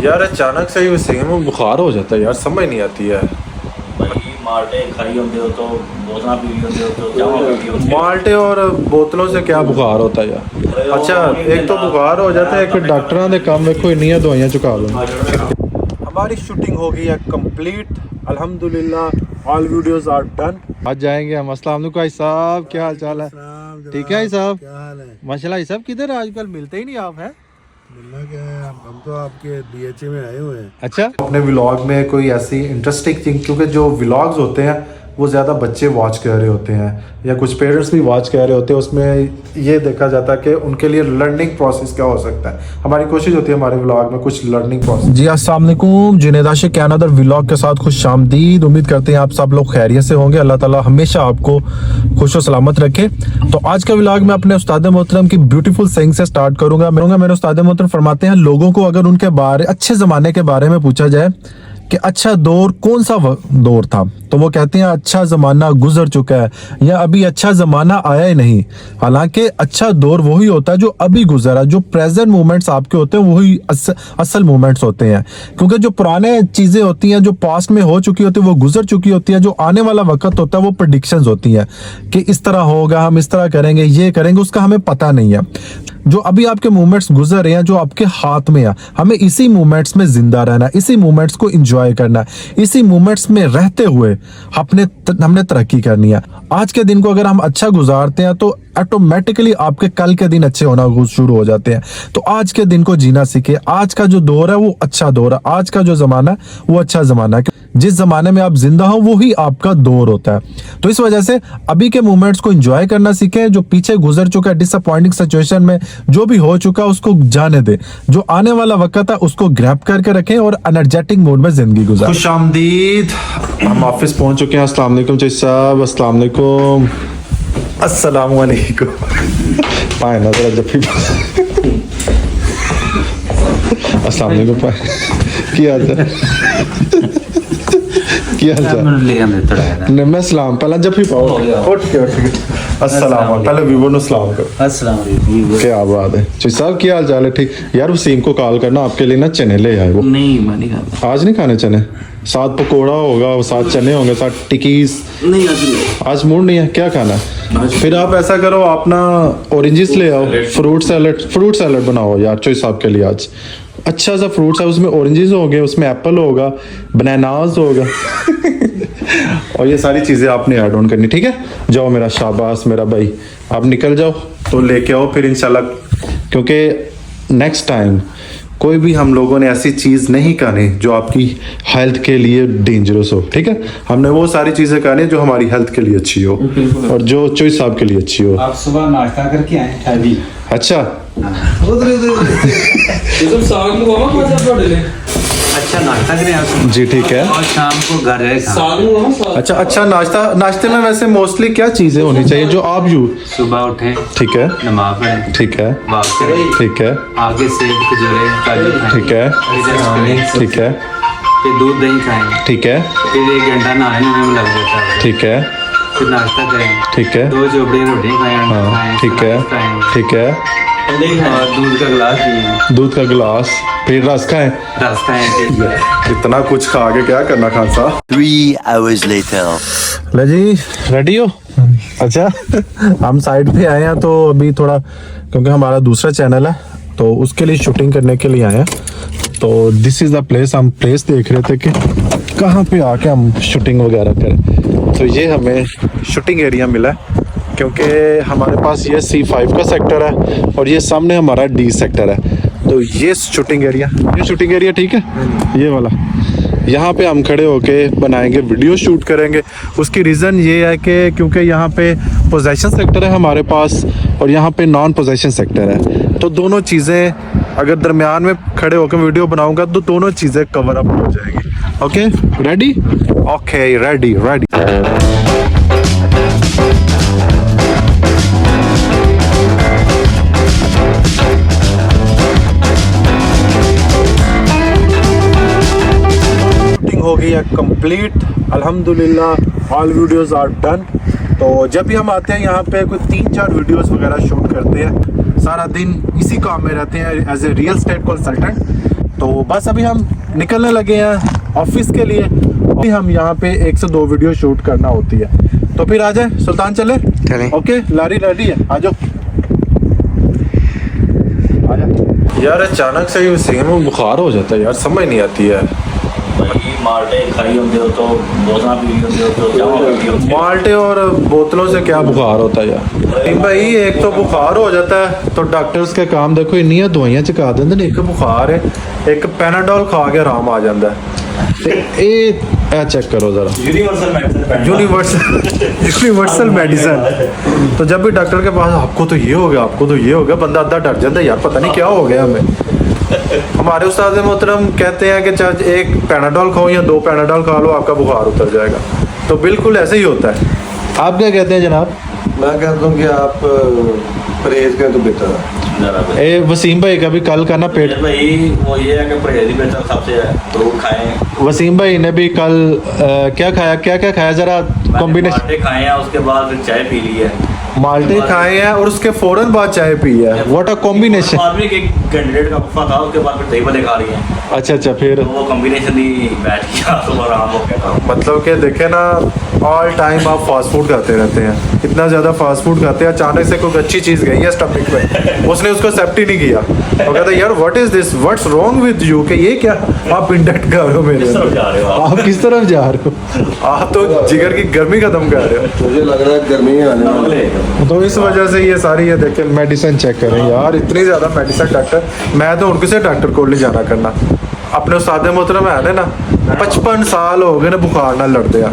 यार अचानक से ही वसीम में बुखार हो जाता है यार, समझ नहीं आती है। भाई माल्टे खाई होंदे हो तो बोतलां पी होंदे हो तो चावा पी होंदे हो। माल्टे और बोतलों से क्या बुखार होता है यार। अच्छा, एक तो बुखार हो जाता है, एक डॉक्टरां दे काम देखो इन्नियां दवाइयां चुका लो। हमारी शूटिंग हो गई है कंप्लीट अल्हम्दुलिल्लाह, ऑल वीडियोस आर डन। आज जाएंगे हम। अस्सलाम वालेकुम भाई साहब, क्या हाल चाल है? ठीक है भाई साहब, क्या हाल है? माशाल्लाह। भाई साहब किधर आजकल मिलते ही नहीं आप हैं? मिलना क्या है, हम तो आपके डीएचए में आए हुए हैं। अच्छा, अपने व्लॉग में कोई ऐसी इंटरेस्टिंग थिंग, क्योंकि जो व्लॉग्स होते हैं वो ज़्यादा बच्चे वॉच कर रहे होते हैं या कुछ पेरेंट्स भी वॉच कर रहे होते हैं, उसमें ये देखा जाता है कि उनके लिए लर्निंग प्रोसेस क्या हो सकता है। हमारी कोशिश होती है हमारे व्लॉग में कुछ लर्निंग प्रोसेस। जी अस्सलाम वालेकुम, जुनैद आशिक के अनदर व्लॉग के साथ खुशामदीद। उम्मीद करते हैं आप सब लोग खैरियत से होंगे। अल्लाह ताला हमेशा आपको खुश और सलामत रखे। तो आज का व्लॉग मैं अपने उस्ताद मोहतरम की ब्यूटीफुल सेइंग से स्टार्ट करूंगा। मेरे उस्ताद मोहतरम फरमाते हैं, लोगों को अगर उनके बारे अच्छे ज़माने के बारे में पूछा जाए कि अच्छा दौर कौन सा दौर था, तो वो कहते हैं अच्छा ज़माना गुजर चुका है या अभी अच्छा ज़माना आया ही नहीं। हालांकि अच्छा दौर वही होता है जो अभी गुजरा, जो प्रेजेंट मोमेंट्स आपके होते हैं वही असल मोमेंट्स होते हैं। क्योंकि जो पुराने चीज़ें होती हैं, जो पास्ट में हो चुकी होती है वो गुजर चुकी होती है। जो आने वाला वक्त होता है वो प्रेडिक्शंस होती हैं कि इस तरह होगा, हम इस तरह करेंगे, ये करेंगे, उसका हमें पता नहीं है। जो अभी आपके मोमेंट्स गुजर रहे हैं, जो आपके हाथ में है, हमें इसी मोमेंट्स में जिंदा रहना है, इसी मोमेंट्स को एंजॉय करना है, इसी मोमेंट्स में रहते हुए हमने तरक्की करनी है। आज के दिन को अगर हम अच्छा गुजारते हैं तो ऑटोमेटिकली आपके कल के दिन अच्छे होना शुरू हो जाते हैं। तो आज के दिन को जीना सीखे। आज का जो दौर है वो अच्छा दौर है, आज का जो जमाना है वो अच्छा जमाना है। जिस जमाने में आप जिंदा हो वो ही आपका दौर होता है। तो इस वजह से अभी के मोमेंट्स को एंजॉय करना सीखें। जो पीछे गुजर चुका है, डिसअपॉइंटिंग सिचुएशन में जो भी हो चुका है उसको जाने दे। जो आने वाला वक्त है उसको ग्रैब करके रखें और एनर्जेटिक मोड में जिंदगी गुजारें। खुशामदीद, हम ऑफिस पहुंच चुके हैं। अस्सलाम वालेकुम जय साहब, अस्सलाम वालेकुम। अस्सलाम वालेकुम। पाए ना जरा जब अस्सलाम वालेकुम पाए, क्या हाल है? क्या हाल चाल? नहीं मैं सलाम पहला जब भी पाओ उठ के अस्सलाम, पहले वीवो नु सलाम करो। अस्सलाम वालेकुम। क्या बात है जी साहब, क्या हाल चाल है? ठीक यार, वसीम को कॉल करना, आपके लिए ना चने ले आए वो। नहीं मैं नहीं खाता। आज नहीं खाने चने? साथ पकोड़ा होगा, साथ चने होंगे, साथ टिक्कीज। नहीं आज मूड नहीं है, क्या खाना है? फिर आप ऐसा करो, आप ना ऑरेंजेस ले आओ, फ्रूट सैलड बनाओ यार चोई साहब के लिए। आज अच्छा सा फ्रूट्स है, उसमें ऑरेंजेस होंगे, उसमें एप्पल होगा, बनानास होगा और ये सारी चीज़ें आपने ऐड ऑन करनी, ठीक है? जाओ मेरा शाबाश मेरा भाई, आप निकल जाओ तो लेके आओ फिर इंशाल्लाह, क्योंकि नेक्स्ट टाइम कोई भी हम लोगों ने ऐसी चीज़ नहीं खानी जो आपकी हेल्थ के लिए डेंजरस हो, ठीक है? हमने वो सारी चीज़ें खानी जो हमारी हेल्थ के लिए अच्छी हो और जो चॉइस साहब के लिए अच्छी हो। आप सुबह नाश्ता करके आए हैवी। अच्छा अच्छा नाश्ता करें आप जी, ठीक है। और शाम को घर जाए। अच्छा नाश्ते में वैसे मोस्टली क्या चीज़ें होनी चाहिए जो आप सुबह उठे, ठीक है, नमाज पढ़े, ठीक है, वॉक करें, ठीक है, आगे सेब खजूरे काजू खाएं, ठीक है, ठीक है, फिर दूध दही खाएं, ठीक है, फिर 1 घंटा नहाने में लग जाता है, ठीक है, फिर नाश्ता करें, ठीक है, 2 चोपड़ी रोटी खाएं, ठीक है, ठीक है, और दूध का गिलास पिए, दूध का गिलास, फिर रस खाएं। रस खाएं। इतना कुछ खा के क्या करना खान साहब। 3 hours later. ले जी, रेडी हो? अच्छा हम साइड पे आए हैं तो अभी थोड़ा, क्योंकि हमारा दूसरा चैनल है तो उसके लिए शूटिंग करने के लिए आए हैं। तो दिस इज़ द प्लेस, हम प्लेस देख रहे थे कि कहाँ पे आके हम शूटिंग वगैरह करें। तो ये हमें शूटिंग एरिया मिला है, क्योंकि हमारे पास ये C5 का सेक्टर है और ये सामने हमारा D सेक्टर है। तो ये शूटिंग एरिया ठीक है, ये वाला, यहाँ पे हम खड़े होके बनाएंगे, वीडियो शूट करेंगे। उसकी रीज़न ये है कि क्योंकि यहाँ पे पोजेशन सेक्टर है हमारे पास और यहाँ पे नॉन पोजेशन सेक्टर है। तो दोनों चीज़ें अगर दरमियान में खड़े होकर वीडियो बनाऊंगा तो दोनों चीज़ें कवर अप हो जाएगी। Okay ready? Okay ready. हो गई है कंप्लीट अल्हम्दुलिल्लाह, ऑल वीडियोस आर डन। तो जब भी हम आते हैं यहाँ पे कोई 3-4 वीडियोस वगैरह शूट करते हैं, सारा दिन इसी काम में रहते हैं as a real estate consultant. तो बस अभी हम निकलने लगे हैं ऑफिस के लिए। अभी हम यहाँ पे 1 से 2 वीडियो शूट करना होती है, तो फिर आ जाए सुल्तान, चले चलें। ओके, लारी रेडी है, आ जाओ। यार अचानक से ही वसीम में बुखार हो जाता है यार, समझ नहीं आती है। भाई माल्टे खाई होंगे हो तो बोतल पी होंगे हो तो चाह पी होंगे। माल्टे और बोतलों से क्या बुखार होता है यार भाई। एक तो बुखार हो जाता है तो डॉक्टर्स के काम देखो, इन्नी दवाइयां चका देंगे ने, एक बुखार है, एक पैनाडोल खा के आराम आ जाता है। ए चेक करो जरा, यूनिवर्सल मेडिसिन। तो जब भी डॉक्टर के पास आपको तो ये हो गया, आपको तो ये हो गया, बंदा अद्धा डर जाता है यार, पता नहीं क्या हो गया हमें। हमारे उस्ताद मोहतरम कहते हैं कि चाहे एक पैनाडोल खाओ या 2 पैनाडोल खा लो, आपका बुखार उतर जाएगा। तो बिल्कुल ऐसे ही होता है। आप क्या कहते हैं जनाब? मैं कहता हूँ कि आप परहेज करें तो बेहतर है। ए वसीम भाई का भी कल का ना पेट, भाई वो ये है कि परहेज ही बेहतर सबसे है, तो खाएं। वसीम भाई ने भी कल क्या खाया, क्या क्या खाया जरा कॉम्बिनेशन? माल्टे खाए हैं, उसके बाद फिर चाय पी ली है। माल्टे खाए हैं और उसके फौरन बाद चाय पी है। What a combination. आदमी के कैंडिडेट का गुफा था, उसके बाद फिर दही बड़े खा रही है, अच्छा अच्छा, फिर तो वो कॉम्बिनेशन ही बैठ गया तो आराम हो गया। मतलब कि देखे ना, ऑल टाइम आप फास्ट फूड खाते रहते हैं, इतना ज़्यादा फास्ट फूड खाते हैं, अचानक से कोई अच्छी चीज़ गई है स्टमक में, उसने उसको एक्सेप्ट ही नहीं किया। वो कहता है यार what is this, what's wrong with you, कि ये क्या आप इंडेक्ट कर रहे हो मेरे किस तरफ जा रहे हो आप? आप किस तरफ जा रहे हो? आप तो जिगर की गर्मी खत्म कर रहे हो। मुझे लग रहा है गर्मी आने वाली है। तो इस वजह से ये सारी ये देखें, मेडिसिन चेक करें यार, इतनी ज़्यादा मेडिसिन। डॉक्टर मैं तो उनके से डॉक्टर को ले जाना करना, अपने उस्ताद मोहतरम है ना, 55 साल हो गए ने बुखार ना लड़ते हैं।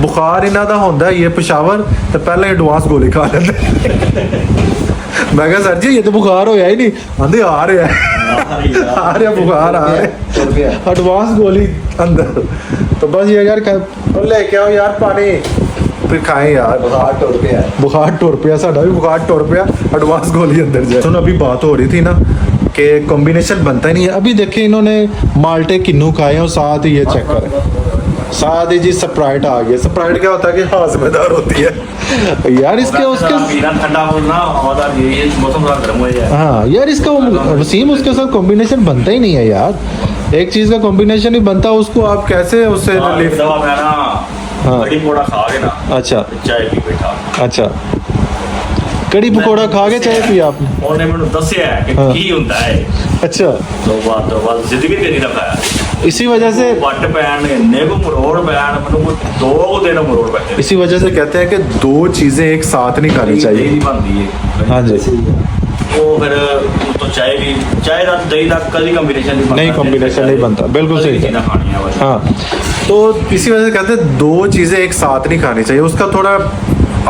बुखार इन्हों का होंदा ये पेशावर, तो पहले एडवांस गोली खा लेंगे। मैं कहा सर जी ये तो बुखार होया ही नहीं, आंधे आ रहा है, आ रहा बुखार आ रहा, एडवांस गोली अंदर। तो बस ये यार लेके आओ यार पानी, फिर खाएं यार। बुखार टुर पे है। बुखार टुर पिया, साडा भी बुखार टुर पिया, एडवांस गोली अंदर जाए। सुन अभी बात हो रही थी ना कि कॉम्बिनेशन बनता ही नहीं है। अभी देखिए इन्होंने माल्टे किन्नू खाए हैं और साथ ही ये चेक करें, साथ ही जी स्प्राइट आ गया। स्प्राइट क्या होता है कि हाजमेदार होती है यार, इसके उसके पीना ठंडा होना हवादार, ये मौसम थोड़ा गर्म हो जाए। हाँ यार, इसका वसीम उसके साथ कॉम्बिनेशन बनता ही नहीं है यार। एक चीज का कॉम्बिनेशन ही बनता, उसको आप कैसे उससे रिलीफ। दवा मैं ना कड़ी पकौड़ा खा के ना, अच्छा चाय पी बैठा। अच्छा, कड़ी पकौड़ा खा के चाय पी आपने? ਉਹਨੇ ਮੈਨੂੰ ਦੱਸਿਆ ਕਿ ਕੀ ਹੁੰਦਾ ਹੈ। अच्छा, तो बात ਜ਼ਿੰਦਗੀ ਤੇ ਨਹੀਂ ਰਖਾਇਆ। इसी वजह से ਵੱਟ ਪੈਣ ਇੰਨੇ ਕੋ ਮਰੋੜ ਪੈਣ, ਮੈਨੂੰ ਕੋਈ 2 ਦਿਨ ਮਰੋੜ ਪੈਂਦੇ। इसी वजह से कहते हैं कि 2 चीजें एक साथ नहीं खानी ਦਹੀਂ चाहिए। ਦੀ ਬਣਦੀ ਹੈ। हाँ जी, ਉਹ ਫਿਰ तो ਚਾय ਵੀ, ਚਾय ਦਾ ਦਹੀਂ ਦਾ ਕਦੀ ਕੰਬੀਨੇਸ਼ਨ ਨਹੀਂ ਬਣਦਾ। नहीं कॉम्बिनेशन नहीं बनता, बिल्कुल सही है। खानी है बस। हाँ, तो इसी वजह से कहते हैं 2 चीज़ें एक साथ नहीं खानी चाहिए। उसका थोड़ा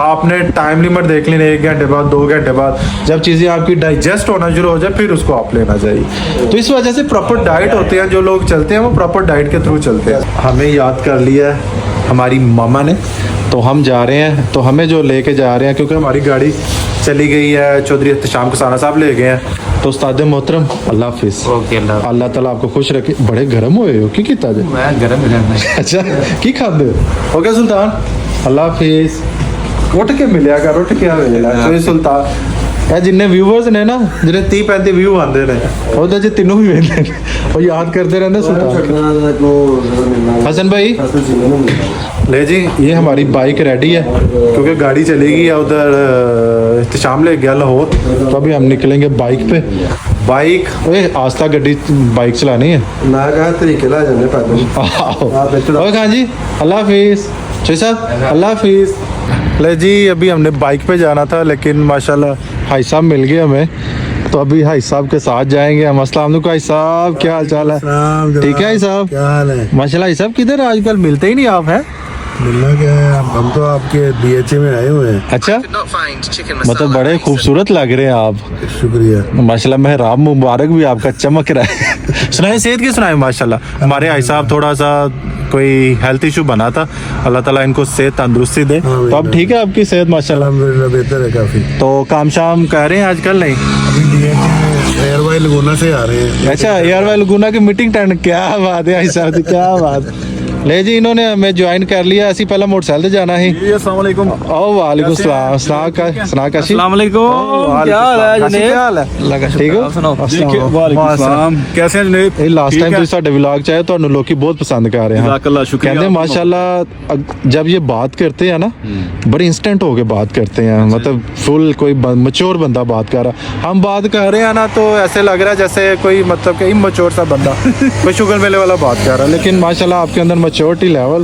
आपने टाइम लिमिट देख लेना, 1 घंटे बाद, 2 घंटे बाद, जब चीज़ें आपकी डाइजेस्ट होना शुरू हो जाए फिर उसको आप लेना चाहिए। तो इस वजह से प्रॉपर डाइट होते हैं, जो लोग चलते हैं वो प्रॉपर डाइट के थ्रू चलते हैं। हमें याद कर लिया है हमारी मामा ने, तो हम जा रहे हैं, तो हमें जो लेके जा रहे हैं, क्योंकि हमारी गाड़ी चली गई है, चौधरी एहतशाम कसाना साहब ले गए हैं। तो उस्ताद मोहतरम अल्लाह हाफिज़, ओके अल्लाह। अल्लाह ताला आपको खुश रखे। बड़े गर्म हुए हो की कीता जे? मैं गरम रहना है। अच्छा की खाते हो? ओके सुल्तान, अल्लाह हाफिज़। उठ के मिलिया कर, उठ के मिलिया तो सुल्तान ਇਹ ਜਿੰਨੇ ਵਿਊਅਰਸ ਨੇ ਨਾ, ਜਿਹੜੇ 30-35 ਵਿਊ ਆਉਂਦੇ ਨੇ, ਉਹਦੇ ਚ ਤਿੰਨੋਂ ਵੀ ਵੇਖਦੇ ਨੇ, ਉਹ ਯਾਦ ਕਰਦੇ ਰਹਿੰਦੇ सुल्तान। छकना को जरा मिलना। हसन भाई हसन जी ने मिलना। ले जी, ये हमारी बाइक रेडी है, क्योंकि गाड़ी चलेगी उधर एहतशाम ले गया लाहौर, तो अभी हम निकलेंगे बाइक पे। बाइक आस्था गड्डी बाइक चलानी है। मैं कहा तरीके ला जाने पैदल। ओके खान जी, अल्लाह हाफिज़। जी साहब अल्लाह हाफिज़। ले जी, अभी हमने बाइक पे जाना था, लेकिन माशाल्लाह भाई साहब मिल गए हमें, तो अभी भाई साहब के साथ जाएंगे हम। अस्सलाम वालेकुम भाई साहब, क्या हाल चाल है? ठीक है भाई साहब, क्या हाल है? माशाल्लाह भाई साहब किधर आजकल मिलते ही नहीं आप हैं? मिलना क्या है, हम तो आपके BHA में आए हुए हैं। अच्छा, मतलब बड़े खूबसूरत लग रहे हैं आप, शुक्रिया। माशाल्लाह। मेहराब मुबारक भी आपका चमक रहा है। सुनाए सेहत की सुनाए माशाल्लाह। हमारे भाई साहब थोड़ा सा कोई हेल्थ इशू बना था, अल्लाह ताला इनको सेहत तंदुरुस्ती दे। तो अब ठीक है आपकी सेहत माशाल्लाह? अल्हम्दुलिल्लाह बेहतर है काफ़ी। तो काम शाम कह रहे हैं आजकल? नहीं, अभी BHA में एयरवाई लगोना से आ रहे हैं। अच्छा एयर वाई लगुना की मीटिंग टेंड, क्या बात है भाई साहब, क्या बात। ले जी इन्होंने हमें ज्वाइन कर लिया ਅਸੀਂ ਪਹਿਲਾਂ मोटरसाइकिल ਤੇ ਜਾਣਾ ਸੀ अस्सलाम वालेकुम ओ वालेकुम सलाम सना का अस्सलाम वालेकुम क्या हाल है जुनेद क्या हाल है लगा ठीक हो सुनाओ अस्सलाम वालेकुम सलाम कैसे हैं जुनेद ਇਹ ਲਾਸਟ ਟਾਈਮ ਤੁਸੀਂ ਸਾਡੇ ਵਲੌਗ ਚ ਆਏ ਤੁਹਾਨੂੰ ਲੋਕੀ ਬਹੁਤ ਪਸੰਦ ਕਰ ਰਹੇ ਹਨ जज़ाकल्लाह, शुक्रिया कहते हैं आपका। माशाल्लाह जब ये बात करते हैं ना बड़ी इंस्टेंट होके बात करते हैं मतलब फुल कोई मच्योर बंदा बात कर रहा हम बात कर रहे हैं ना तो ऐसे लग रहा है जैसे कोई मतलब कि इमच्योर सा बंदा कोई शुगर मेले वाला बात कर रहा है लेकिन माशाल्लाह आपके अंदर maturity level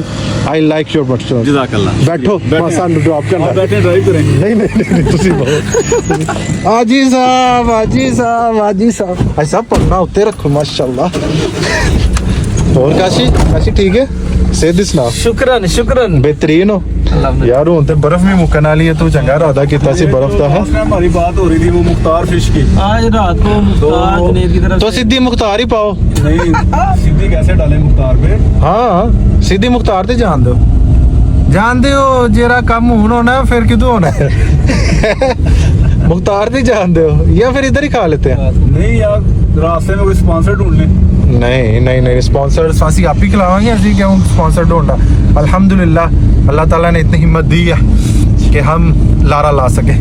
I like your mature जज़ाकल्लाह बैठो ਸਾਨੂੰ ड्रॉप करना बैठे ड्राइव करें नहीं ਤੁਸੀਂ ਬਹੁਤ ਆਜੀ ਸਾਹਿਬ ਭਾਈ ਸਾਹਿਬ ਪੜਨਾ ਉੱਤੇ ਰੱਖੋ ਮਾਸ਼ਾਅੱਲਾ ਹੋਰ ਕਾਸ਼ੀ ਠੀਕ ਹੈ ਸਿੱਧ ਸੁਣਾ शुक्रन बेहतरीन हो यार ਹੁਣ ਤੇ ਬਰਫ਼ ਵੀ ਮੁੱਕਣ ਵਾਲੀ ਹੈ ਤੂੰ ਚੰਗਾ ਇਰਾਦਾ ਕੀਤਾ ਸੀ ਬਰਫ਼ ਦਾ ਹੈ लास्ट टाइम हमारी बात हो रही थी वो मुख्तार फिश की आज रात को मुख्तार जुनेद की तरफ तो सीधी मुख्तार ही पाओ नहीं सीधी कैसे डाले मुख्तार पे ਹਾਂ ਸਿੱਧੀ ਮੁਖਤਾਰ ਤੇ ਜਾਣਦੇ ਹੋ ਜਿਹੜਾ ਕੰਮ ਹੁਣ ਹੋਣਾ ਫਿਰ ਕਿਦੋਂ ਹੋਣਾ ਹੈ मुख्तार नहीं जानते हो या फिर इधर ही खा लेते हैं नहीं यार रास्ते में कोई स्पॉन्सर ढूंढ ले नहीं स्पॉन्सर ਅਸੀਂ ਆਪ ਹੀ ਖਿਲਾਵਾਂਗੇ ਅਸੀਂ ਕਿਉਂ स्पॉन्सर ढूंढना अल्हम्दुलिल्लाह अल्लाह ताला ने इतनी हिम्मत दी है कि हम लारा ला सके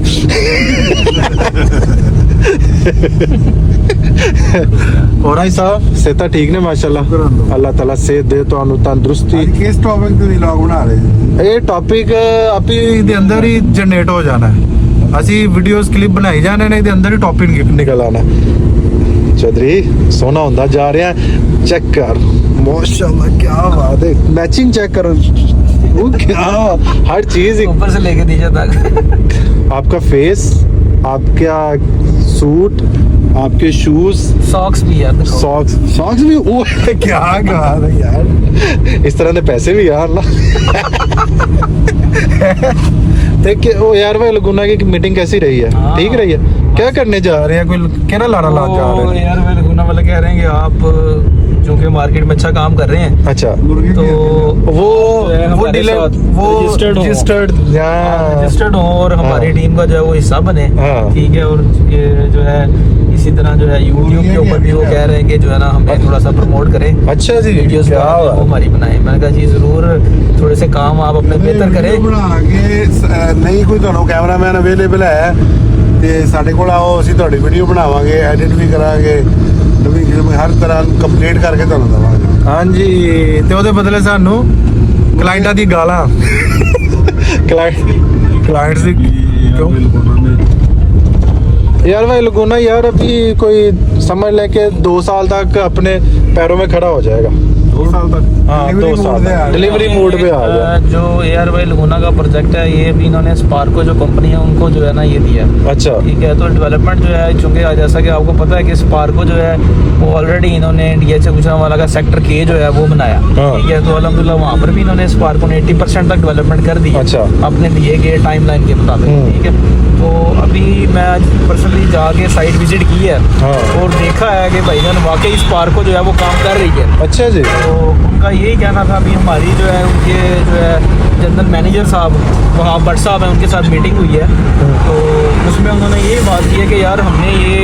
और भाई साहब सेहत ठीक ने माशाल्लाह अल्लाह ताला सेहत दे ਤੁਹਾਨੂੰ ਤੰਦਰੁਸਤੀ किस टॉपिक पे व्लॉग बना रहे हैं ਇਹ ਟੌਪਿਕ ਆਪੀ ਦੇ ਅੰਦਰ ਹੀ ਜਨਰੇਟ ਹੋ ਜਾਣਾ ਹੈ ਅਸੀਂ ਵੀਡੀਓਜ਼ ਕਲਿੱਪ ਬਣਾਈ ਜਾਣੇ ਨੇ ਇਹਦੇ ਅੰਦਰ ਹੀ ਟੌਪਿਕ ਨਿਕਲ ਆਣਾ ਚੌਧਰੀ ਸੋਨਾ ਹੁੰਦਾ ਜਾ ਰਿਹਾ ਚੈੱਕ ਕਰ ਮਾਸ਼ਾਅੱਲਾ ਕੀ ਬਾਤ ਹੈ मैचिंग चेक करो वो क्या हर चीज ऊपर से लेके नीचे तक आपका फेस आपका सूट आपके शूज सॉक्स भी यार देखो। सॉक्स भी वो क्या कहा है यार इस तरह के पैसे भी यार ना देख ओ यार भाई लगुना की मीटिंग कैसी रही है हाँ। ठीक रही है क्या करने जा रहे हैं कोई कहना लारा ला जा रहे हैं यार मैं गुना वाले कह रहे हैं कि आप जो कि मार्केट में अच्छा काम कर रहे हैं अच्छा तो वो है वो हमारे डीलर साथ वो रजिस्टर्ड रजिस्टर्ड हो और हमारी टीम का जो है वो हिस्सा बने हाँ। ठीक है और ये जो है इसी तरह जो है यूट्यूब के ऊपर भी वो कह रहे हैं कि जो है ना हमें थोड़ा सा प्रमोट करें अच्छा जी वीडियोस क्या वो बात। हमारी बनाए मैंने कहा जी जरूर थोड़े से काम आप अपने बेहतर करें ਬਣਾ ਕੇ ਨਹੀਂ ਕੋਈ ਤੁਹਾਨੂੰ ਕੈਮਰਾਮੈਨ ਅਵੇਲੇਬਲ ਹੈ ਤੇ ਸਾਡੇ ਕੋਲ ਆਓ ਅਸੀਂ ਤੁਹਾਡੀ ਵੀਡੀਓ ਬਣਾਵਾਂਗੇ ਐਡਿਟ ਵੀ ਕਰਾਂਗੇ ਨਵੀਂ ਫਿਲਮ ਹਰ ਤਰ੍ਹਾਂ ਕੰਪਲੀਟ ਕਰਕੇ ਤੁਹਾਨੂੰ ਦਵਾਂਗੇ ਹਾਂਜੀ ਤੇ ਉਹਦੇ ਬਦਲੇ ਸਾਨੂੰ ਕਲਾਇੰਟਾਂ ਦੀ ਗਾਲਾਂ क्लाइंट्स ਦੀ क्यों यार भाई लगुना यार अभी कोई समझ ले के 2 साल तक अपने पैरों में खड़ा हो जाएगा 2 साल तक हाँ 2 साल डिलीवरी मोड पे आ जाए जो एयर वाई लगुना का प्रोजेक्ट है ये भी इन्होंने स्पार्को जो कंपनी है उनको जो है ना ये दिया है अच्छा ठीक है तो डेवलपमेंट जो है चूंकि जैसा कि आपको पता है कि स्पार्को जो है वो ऑलरेडी इन्होंने DHA गुजरांवाला का सेक्टर K जो है वो बनाया हाँ। ठीक है तो अल्हम्दुलिल्लाह वहाँ पर भी इन्होंने स्पार्को ने 80% तक डेवलपमेंट कर दी अच्छा। अपने दिए गए टाइमलाइन के मुताबिक ठीक है तो अभी मैं पर्सनली जाके साइट विजिट की है हाँ। और देखा है कि भाईजान वाकई स्पार्को जो है वो काम कर रही है अच्छा जी तो उनका यही कहना था अभी हमारी जो है उनके जो है जनरल मैनेजर साहब वहाँ भट्ट साहब हैं उनके साथ मीटिंग हुई है तो उसमें उन्होंने ये बात की है कि यार हमने ये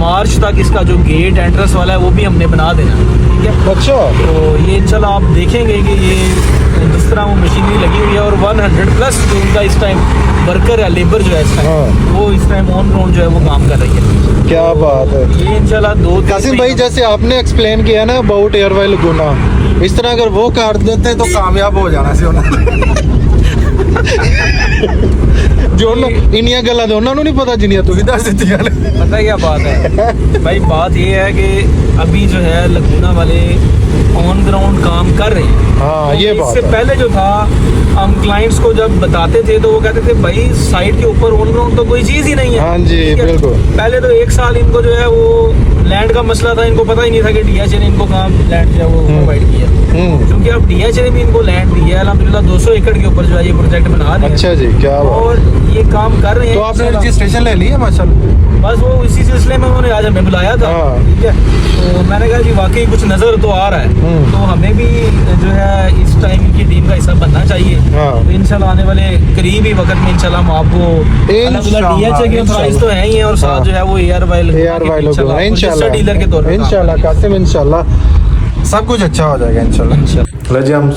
मार्च तक इसका जो गेट एंट्रेंस वाला है वो भी हमने बना देना ठीक है अच्छा तो ये इंशाल्लाह आप देखेंगे कि ये जिस तरह वो मशीनरी लगी हुई है और 100+ जो उनका इस टाइम वर्कर है लेबर जो है इस टाइम हाँ। वो इस टाइम ऑन ग्राउंड जो है वो काम कर रही है क्या बात है ये इंशाल्लाह 2 कासिम भाई जैसे आपने एक्सप्लेन किया ना अबाउट एयर वाई लगुना इस तरह अगर वो कर देते तो कामयाब हो जाना सी उन्होंने जो इनिया गल्लां ते उन्हां नूं नहीं पता जिन्नियां तुसीं दस दित्तियां ने पता क्या बात है भाई बात ये है कि अभी जो है लगुना वाले ऑन ग्राउंड काम कर रहे हैं हाँ ये बात इससे है पहले जो था हम क्लाइंट्स को जब बताते थे तो वो कहते थे भाई साइट के ऊपर ऑन ग्राउंड तो कोई चीज़ ही नहीं है हाँ जी ठीक है? बिल्कुल पहले तो 1 साल इनको जो है वो लैंड का मसला था इनको पता ही नहीं था कि DHA ने इनको काम लैंड जो है वो प्रोवाइड किया क्योंकि अब DHA ने भी इनको लैंड दिया है अल्हम्दुलिल्लाह 200 एकड़ के ऊपर जो है ये प्रोजेक्ट बना रहे हैं अच्छा जी क्या बात और ये काम कर रहे हैं तो आपने इंशाल्लाह। रजिस्ट्रेशन ले लिया माशाल्लाह बस वो इसी सिलसिले में उन्होंने आज हमें बुलाया था हाँ। ठीक है तो मैंने कहा कि वाकई कुछ नज़र तो आ रहा है तो हमें भी जो है इस टाइम की टीम का हिस्सा बनना चाहिए हाँ। तो इंशाल्लाह आने वाले करीबी वक्त में इंशाल्लाह हम आपको इंशाल्लाह, DHA के प्राइस तो है ही है और साथ हाँ। जो है वो एयर वाई इंशाल्लाह डीलर के तौर पर इंशाल्लाह कासिम इंशाल्लाह सब कुछ अच्छा हो जाएगा इंशाल्लाह लो जी, हम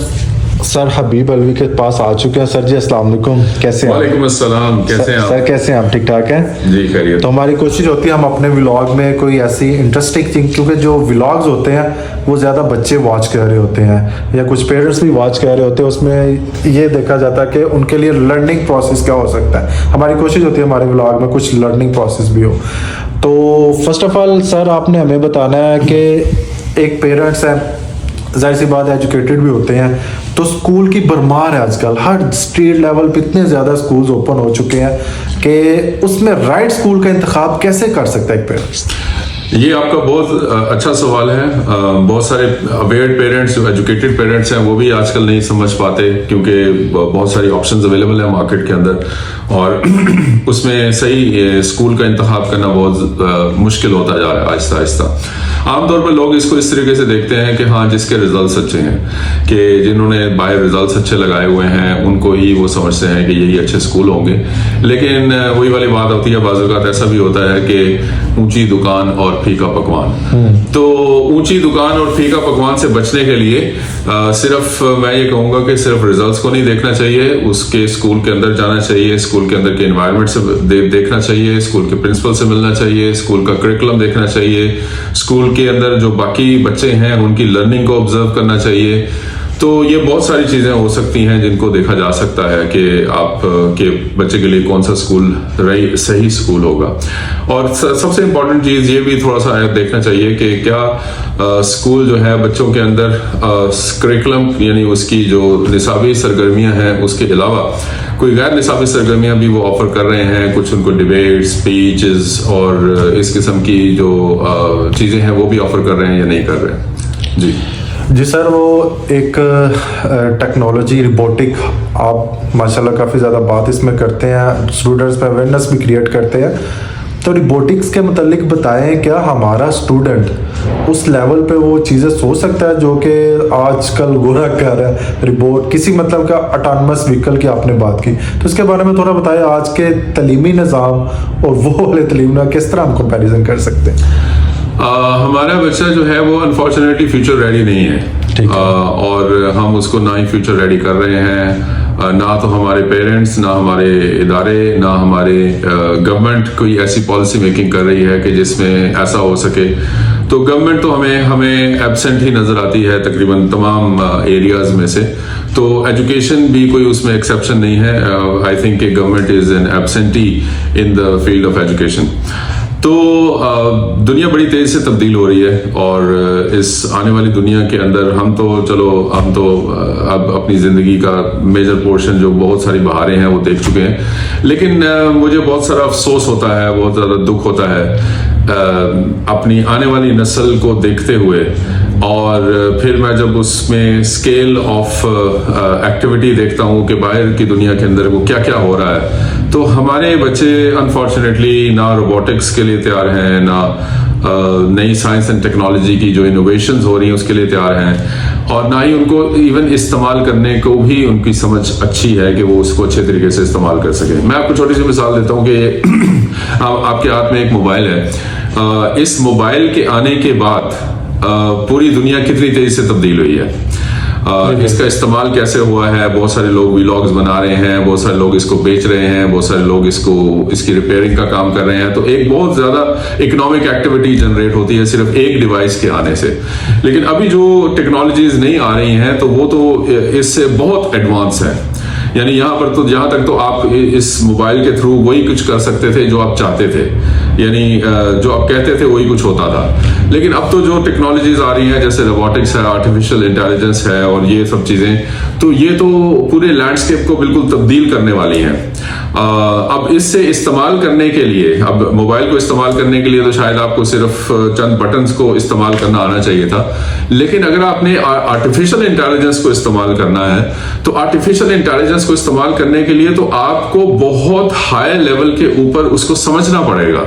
सर हबीब अलवी के पास आ चुके हैं। सर जी अस्सलाम वालेकुम, कैसे हैं? वालेकुम अस्सलाम, कैसे हैं आप? सर कैसे हैं आप? ठीक ठाक हैं जी, खैरियत। तो हमारी कोशिश होती है हम अपने व्लॉग में कोई ऐसी इंटरेस्टिंग थिंग, क्योंकि जो व्लॉग्स होते हैं वो ज़्यादा बच्चे वॉच कर रहे होते हैं या कुछ पेरेंट्स भी वॉच कर रहे होते हैं, उसमें ये देखा जाता है कि उनके लिए लर्निंग प्रोसेस क्या हो सकता है। हमारी कोशिश होती है हमारे व्लॉग में कुछ लर्निंग प्रोसेस भी हो। तो फर्स्ट ऑफ ऑल सर आपने हमें बताना है कि एक पेरेंट्स है, जाहिर सी बात है एजुकेटेड भी होते हैं, तो स्कूल की भरमार है आजकल, हर स्टेट लेवल पे इतने ज़्यादा स्कूल्स ओपन हो चुके हैं कि उसमें राइट स्कूल का इंतखाब कैसे कर सकता है एक पेरेंट्स? ये आपका बहुत अच्छा सवाल है। बहुत सारे अवेयर पेरेंट्स, जो एजुकेटेड पेरेंट्स हैं, वो भी आजकल नहीं समझ पाते क्योंकि बहुत सारी ऑप्शंस अवेलेबल है मार्केट के अंदर, और उसमें सही स्कूल का इंतखाब करना बहुत मुश्किल होता जा रहा है आहिस्ता आहिस्ता। आमतौर पर लोग इसको इस तरीके से देखते हैं कि हाँ, जिसके रिजल्ट्स अच्छे हैं, कि जिन्होंने बाहर रिजल्ट्स अच्छे लगाए हुए हैं, उनको ही वो समझते हैं कि यही अच्छे स्कूल होंगे। लेकिन वही वाली बात होती है, बाज़ औक़ात ऐसा भी होता है कि ऊंची दुकान और फीका पकवान। तो ऊंची दुकान और फीका पकवान से बचने के लिए सिर्फ मैं ये कहूँगा कि सिर्फ रिजल्ट्स को नहीं देखना चाहिए, उसके स्कूल के अंदर जाना चाहिए, स्कूल के अंदर के एनवायरनमेंट से देखना चाहिए, स्कूल के प्रिंसिपल से मिलना चाहिए, स्कूल का करिकुलम देखना चाहिए, स्कूल के अंदर जो बाकी बच्चे हैं उनकी लर्निंग को ऑब्जर्व करना चाहिए। तो ये बहुत सारी चीज़ें हो सकती हैं जिनको देखा जा सकता है कि आप के बच्चे के लिए कौन सा स्कूल सही स्कूल होगा। और सबसे इम्पोर्टेंट चीज़ ये भी थोड़ा सा देखना चाहिए कि क्या स्कूल जो है बच्चों के अंदर करिकुलम यानी उसकी जो निसाबी सरगर्मियां हैं उसके अलावा कोई गैर निसाबी सरगर्मियां भी वो ऑफर कर रहे हैं। कुछ उनको डिबेट, स्पीचेस और इस किस्म की जो चीज़ें हैं वो भी ऑफर कर रहे हैं या नहीं कर रहे हैं। जी सर, वो एक टेक्नोलॉजी रोबोटिक, आप माशाल्लाह काफ़ी ज़्यादा बात इसमें करते हैं, स्टूडेंट्स में अवेयरनेस भी क्रिएट करते हैं। तो रोबोटिक्स के मतलब बताएं, क्या हमारा स्टूडेंट उस लेवल पे वो चीज़ें सोच सकता है जो कि आजकल गोरा कर रहा है? रोबोट किसी मतलब का ऑटोनमस व्हीकल की आपने बात की, तो इसके बारे में थोड़ा बताएं। आज के तलीमी निज़ाम और वो वाले तलीम में किस तरह हम कंपेरिजन कर सकते हैं? हमारा बच्चा जो है वो अनफॉर्चुनेटली फ्यूचर रेडी नहीं है, और हम उसको ना ही फ्यूचर रेडी कर रहे हैं, ना तो हमारे पेरेंट्स, ना हमारे इदारे, ना हमारे गवर्नमेंट कोई ऐसी पॉलिसी मेकिंग कर रही है कि जिसमें ऐसा हो सके। तो गवर्नमेंट तो हमें एब्सेंट ही नज़र आती है तकरीबन तमाम एरियाज में से। तो एजुकेशन भी कोई उसमें एक्सेप्शन नहीं है। I think government is an absentee in the field of education. तो दुनिया बड़ी तेज़ से तब्दील हो रही है, और इस आने वाली दुनिया के अंदर हम तो अब अपनी ज़िंदगी का मेजर पोर्शन जो बहुत सारी बहारें हैं वो देख चुके हैं। लेकिन मुझे बहुत सारा अफसोस होता है, बहुत ज़्यादा दुख होता है अपनी आने वाली नस्ल को देखते हुए, और फिर मैं जब उसमें स्केल ऑफ एक्टिविटी देखता हूँ कि बाहर की दुनिया के अंदर वो क्या क्या हो रहा है, तो हमारे बच्चे अनफॉर्चुनेटली ना रोबोटिक्स के लिए तैयार हैं, ना नई साइंस एंड टेक्नोलॉजी की जो इनोवेशंस हो रही हैं उसके लिए तैयार हैं, और ना ही उनको इवन इस्तेमाल करने को भी उनकी समझ अच्छी है कि वो उसको अच्छे तरीके से इस्तेमाल कर सकें। मैं आपको छोटी सी मिसाल देता हूँ कि आपके हाथ में एक मोबाइल है। इस मोबाइल के आने के बाद पूरी दुनिया कितनी तेजी से तब्दील हुई है। इसका इस्तेमाल कैसे हुआ है, बहुत सारे लोग व्लॉग्स बना रहे हैं, बहुत सारे लोग इसको बेच रहे हैं, बहुत सारे लोग इसकी रिपेयरिंग का काम कर रहे हैं। तो एक बहुत ज़्यादा इकोनॉमिक एक्टिविटी जनरेट होती है सिर्फ एक डिवाइस के आने से। लेकिन अभी जो टेक्नोलॉजीज नहीं आ रही हैं तो वो तो इससे बहुत एडवांस है। यानी यहाँ तक तो आप इस मोबाइल के थ्रू वही कुछ कर सकते थे जो आप चाहते थे, यानी जो आप कहते थे वही कुछ होता था। लेकिन अब तो जो टेक्नोलॉजीज आ रही हैं, जैसे रोबोटिक्स है, आर्टिफिशियल इंटेलिजेंस है, और ये सब चीज़ें, तो ये तो पूरे लैंडस्केप को बिल्कुल तब्दील करने वाली हैं। अब इससे इस्तेमाल करने के लिए, अब मोबाइल को इस्तेमाल करने के लिए तो शायद आपको सिर्फ चंद बटन्स को इस्तेमाल करना आना चाहिए था। लेकिन अगर आपने आर्टिफिशियल इंटेलिजेंस को इस्तेमाल करना है, तो आर्टिफिशियल इंटेलिजेंस को इस्तेमाल करने के लिए तो आपको बहुत हाई लेवल के ऊपर उसको समझना पड़ेगा।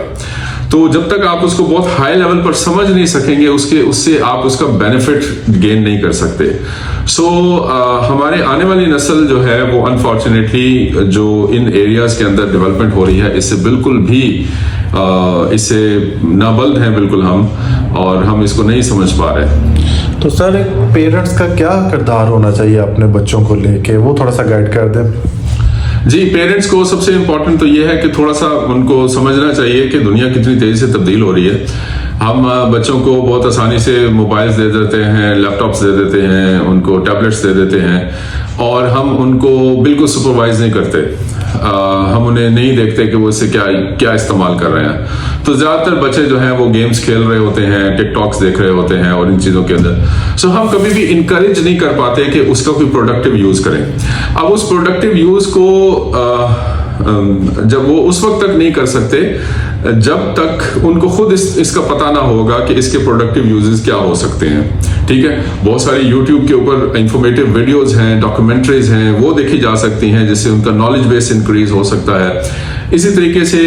तो जब तक आप उसको बहुत हाई लेवल पर समझ नहीं सकेंगे, उससे आप उसका बेनिफिट गेन नहीं कर सकते। हमारे आने वाली नस्ल जो है वो अनफॉर्चुनेटली जो इन एरियाज के अंदर डेवलपमेंट हो रही है, इससे बिल्कुल भी इससे नाबल्द हैं बिल्कुल हम, और हम इसको नहीं समझ पा रहे। तो सर एक पेरेंट्स का क्या किरदार होना चाहिए अपने बच्चों को लेके, वो थोड़ा सा गाइड कर दें। जी, पेरेंट्स को सबसे इम्पोर्टेंट तो ये है कि थोड़ा सा उनको समझना चाहिए कि दुनिया कितनी तेजी से तब्दील हो रही है। हम बच्चों को बहुत आसानी से मोबाइल्स दे देते हैं, लैपटॉप्स दे देते हैं, उनको टैबलेट्स दे देते हैं और हम उनको बिल्कुल सुपरवाइज नहीं करते। हम उन्हें नहीं देखते कि वो इससे क्या इस्तेमाल कर रहे हैं। तो ज़्यादातर बच्चे जो हैं वो गेम्स खेल रहे होते हैं, टिकटॉक्स देख रहे होते हैं और इन चीज़ों के अंदर। सो हम कभी भी इनकरेज नहीं कर पाते कि उसका कोई प्रोडक्टिव यूज़ करें। अब उस प्रोडक्टिव यूज़ को जब वो उस वक्त तक नहीं कर सकते जब तक उनको खुद इसका पता ना होगा कि इसके प्रोडक्टिव यूजेस क्या हो सकते हैं। ठीक है, बहुत सारी YouTube के ऊपर इंफॉर्मेटिव वीडियोस हैं, डॉक्यूमेंट्रीज हैं, वो देखी जा सकती हैं जिससे उनका नॉलेज बेस इंक्रीज हो सकता है। इसी तरीके से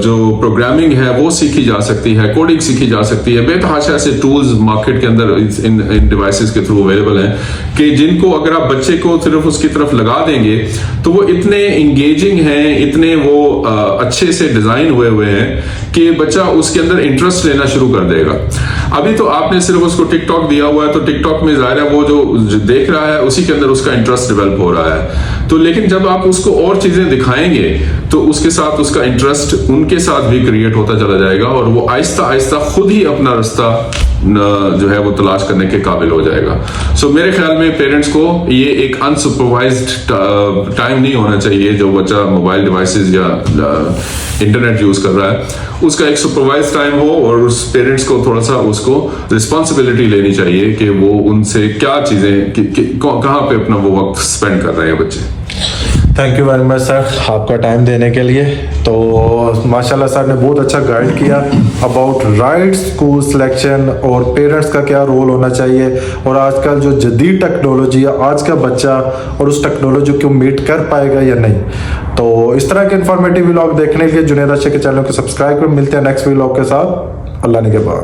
जो प्रोग्रामिंग है वो सीखी जा सकती है, कोडिंग सीखी जा सकती है। बेतहाशा ऐसे टूल्स मार्केट के अंदर इन डिवाइसेस के थ्रू अवेलेबल हैं कि जिनको अगर आप बच्चे को सिर्फ उसकी तरफ लगा देंगे तो वो इतने इंगेजिंग हैं, इतने वो अच्छे से डिजाइन हुए हैं कि बच्चा उसके अंदर इंटरेस्ट लेना शुरू कर देगा। अभी तो आपने सिर्फ उसको टिकटॉक दिया हुआ है तो टिकटॉक में जाहिर है वो जो देख रहा है उसी के अंदर उसका इंटरेस्ट डेवलप हो रहा है। तो लेकिन जब आप उसको और चीजें दिखाएंगे तो उसके साथ उसका इंटरेस्ट उनके साथ भी क्रिएट होता चला जाएगा और वो आहिस्ता आहिस्ता खुद ही अपना रास्ता जो है वो तलाश करने के काबिल हो जाएगा। सो मेरे ख्याल में पेरेंट्स को ये एक अनसुपरवाइज्ड टाइम नहीं होना चाहिए जो बच्चा मोबाइल डिवाइसेस या इंटरनेट यूज कर रहा है, उसका एक सुपरवाइज टाइम हो और उस पेरेंट्स को थोड़ा सा उसको रिस्पॉन्सिबिलिटी लेनी चाहिए कि वो उनसे क्या चीजें कहाँ पे अपना वो वक्त स्पेंड कर रहे हैं बच्चे। Thank you very much sir आपका टाइम देने के लिए। तो माशाल्लाह सर ने बहुत अच्छा गाइड किया अबाउट राइट स्कूल सिलेक्शन और पेरेंट्स का क्या रोल होना चाहिए और आजकल जो जदीद टेक्नोलॉजी है आज का बच्चा और उस टेक्नोलॉजी को मीट कर पाएगा या नहीं। तो इस तरह के इंफॉर्मेटिव व्लॉग देखने के लिए जुनैद आशिक के चैनल को सब्सक्राइब कर। मिलते हैं नेक्स्ट व्लॉग के साथ। अल्लाह ने के बाद।